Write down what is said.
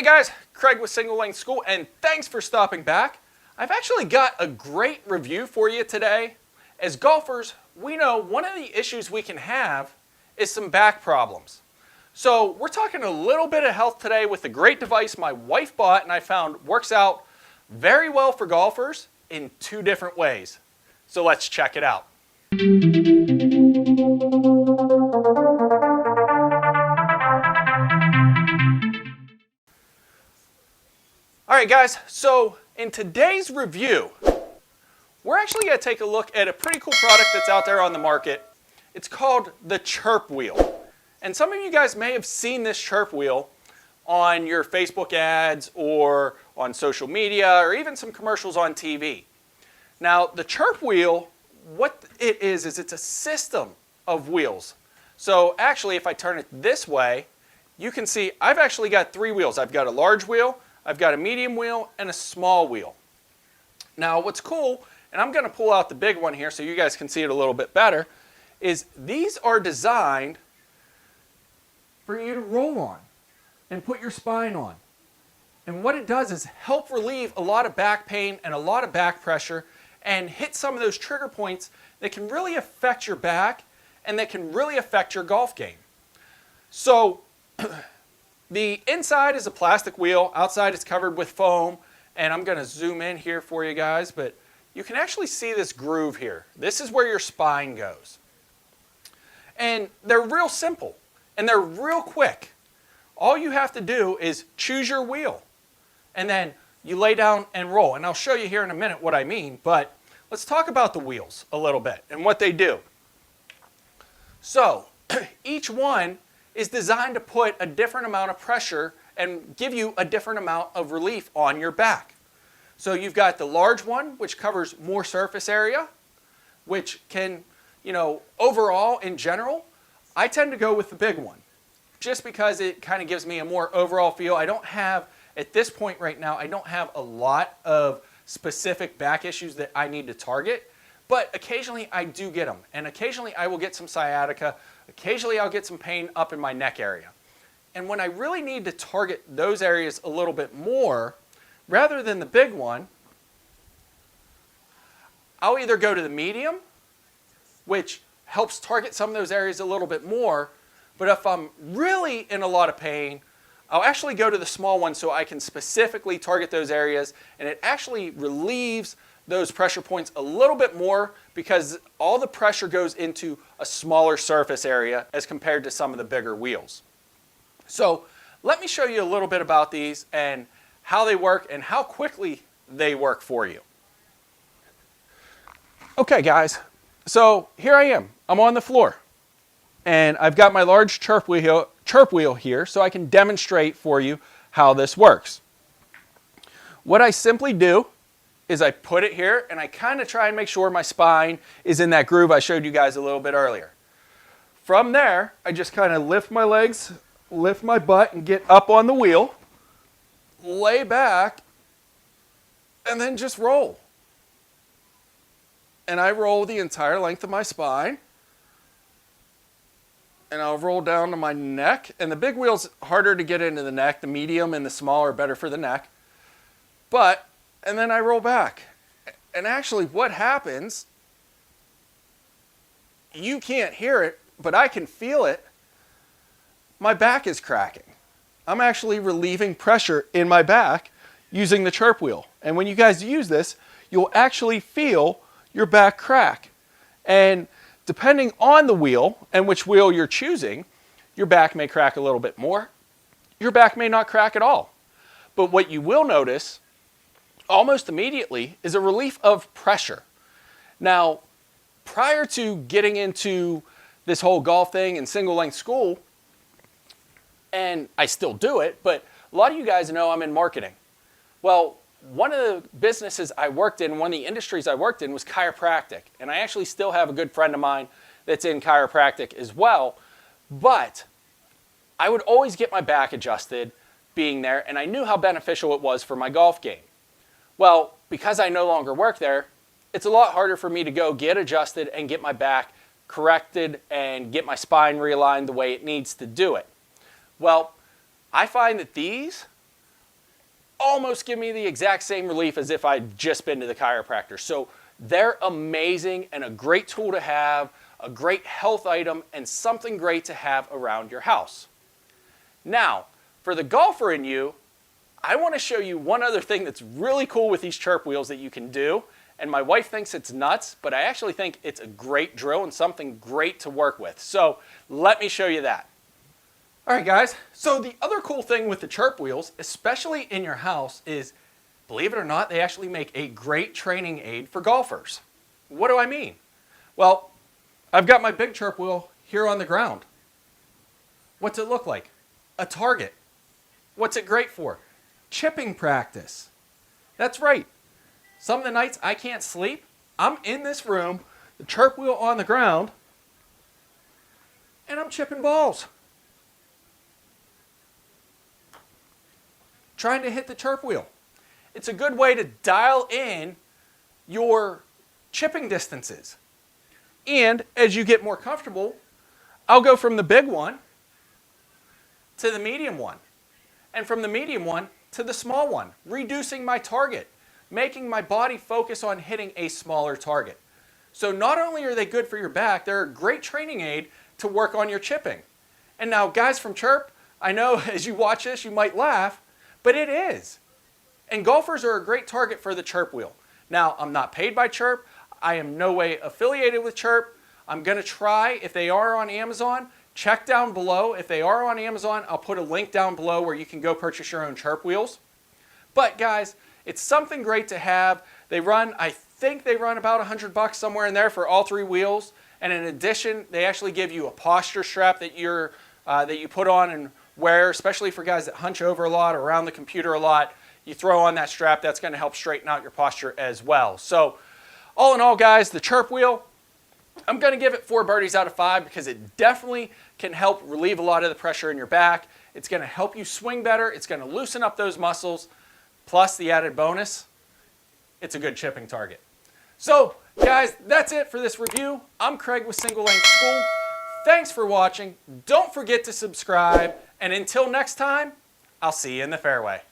Hey guys, Craig with Single Length School, and thanks for stopping back. I've actually got a great review for you today. As golfers, we know one of the issues we can have is some back problems. So we're talking a little bit of health today with a great device my wife bought and I found works out very well for golfers in two different ways. So let's check it out. Alright guys, so in today's review, we're actually going to take a look at a pretty cool product that's out there on the market. It's called the Chirp Wheel. And some of you guys may have seen this Chirp Wheel on your Facebook ads or on social media or even some commercials on TV. Now the Chirp Wheel, what it is it's a system of wheels. So actually if I turn it this way, you can see I've actually got three wheels. I've got a large wheel, I've got a medium wheel, and a small wheel. Now what's cool, and I'm going to pull out the big one here so you guys can see it a little bit better, is these are designed for you to roll on and put your spine on. And what it does is help relieve a lot of back pain and a lot of back pressure and hit some of those trigger points that can really affect your back and that can really affect your golf game. So the inside is a plastic wheel, outside it's covered with foam, and I'm going to zoom in here for you guys, but you can actually see this groove here. This is where your spine goes. And they're real simple, and they're real quick. All you have to do is choose your wheel, and then you lay down and roll. And I'll show you here in a minute what I mean, but let's talk about the wheels a little bit and what they do. So each one is designed to put a different amount of pressure and give you a different amount of relief on your back. So you've got the large one, which covers more surface area, which can, overall in general, I tend to go with the big one just because it kind of gives me a more overall feel. I don't have, at this point right now, I don't have a lot of specific back issues that I need to target, but occasionally I do get them. And occasionally I will get some sciatica. Occasionally I'll get some pain up in my neck area. And when I really need to target those areas a little bit more, rather than the big one, I'll either go to the medium, which helps target some of those areas a little bit more, but if I'm really in a lot of pain, I'll actually go to the small one so I can specifically target those areas, and it actually relieves those pressure points a little bit more because all the pressure goes into a smaller surface area as compared to some of the bigger wheels. So let me show you a little bit about these and how they work and how quickly they work for you. Okay guys, so here I am. I'm on the floor and I've got my large chirp wheel here so I can demonstrate for you how this works. What I simply do is I put it here and I kind of try and make sure my spine is in that groove I showed you guys a little bit earlier. From there, I just kind of lift my legs, lift my butt and get up on the wheel, lay back, and then just roll. And I roll the entire length of my spine. And I'll roll down to my neck. And the big wheel's harder to get into the neck. The medium and the small are better for the neck. And then I roll back. And actually what happens, you can't hear it, but I can feel it. My back is cracking. I'm actually relieving pressure in my back using the Chirp Wheel. And when you guys use this, you'll actually feel your back crack. And depending on the wheel and which wheel you're choosing, your back may crack a little bit more. Your back may not crack at all. But what you will notice almost immediately is a relief of pressure. Now, prior to getting into this whole golf thing and single length school, and I still do it, but a lot of you guys know I'm in marketing. Well, one of the businesses I worked in, one of the industries I worked in was chiropractic. And I actually still have a good friend of mine that's in chiropractic as well. But I would always get my back adjusted being there, and I knew how beneficial it was for my golf game. Well, because I no longer work there, it's a lot harder for me to go get adjusted and get my back corrected and get my spine realigned the way it needs to do it. Well, I find that these almost give me the exact same relief as if I'd just been to the chiropractor. So they're amazing and a great tool to have, a great health item, and something great to have around your house. Now, for the golfer in you, I want to show you one other thing that's really cool with these Chirp Wheels that you can do. And my wife thinks it's nuts, but I actually think it's a great drill and something great to work with. So let me show you that. All right, guys. So the other cool thing with the Chirp Wheels, especially in your house, is, believe it or not, they actually make a great training aid for golfers. What do I mean? Well, I've got my big Chirp Wheel here on the ground. What's it look like? A target. What's it great for? Chipping practice. That's right. Some of the nights I can't sleep, I'm in this room, the Chirp Wheel on the ground, and I'm chipping balls. Trying to hit the Chirp Wheel. It's a good way to dial in your chipping distances. And as you get more comfortable, I'll go from the big one to the medium one, and from the medium one to the small one, reducing my target, making my body focus on hitting a smaller target. So not only are they good for your back, they're a great training aid to work on your chipping. And now, guys from Chirp, I know as you watch this, you might laugh, but it is. And golfers are a great target for the Chirp Wheel. Now, I'm not paid by Chirp. I am no way affiliated with Chirp. I'm going to try, if they are on Amazon, check down below. If they are on Amazon, I'll put a link down below where you can go purchase your own Chirp Wheels. But guys, it's something great to have. They run, I think they run about $100 somewhere in there for all three wheels. And in addition, they actually give you a posture strap that you put on and wear, especially for guys that hunch over a lot or around the computer a lot. You throw on that strap, that's going to help straighten out your posture as well. So all in all, guys, the Chirp Wheel, I'm going to give it 4 birdies out of 5 because it definitely can help relieve a lot of the pressure in your back. It's going to help you swing better. It's going to loosen up those muscles. Plus the added bonus, it's a good chipping target. So guys, that's it for this review. I'm Craig with Single Length School. Thanks for watching. Don't forget to subscribe. And until next time, I'll see you in the fairway.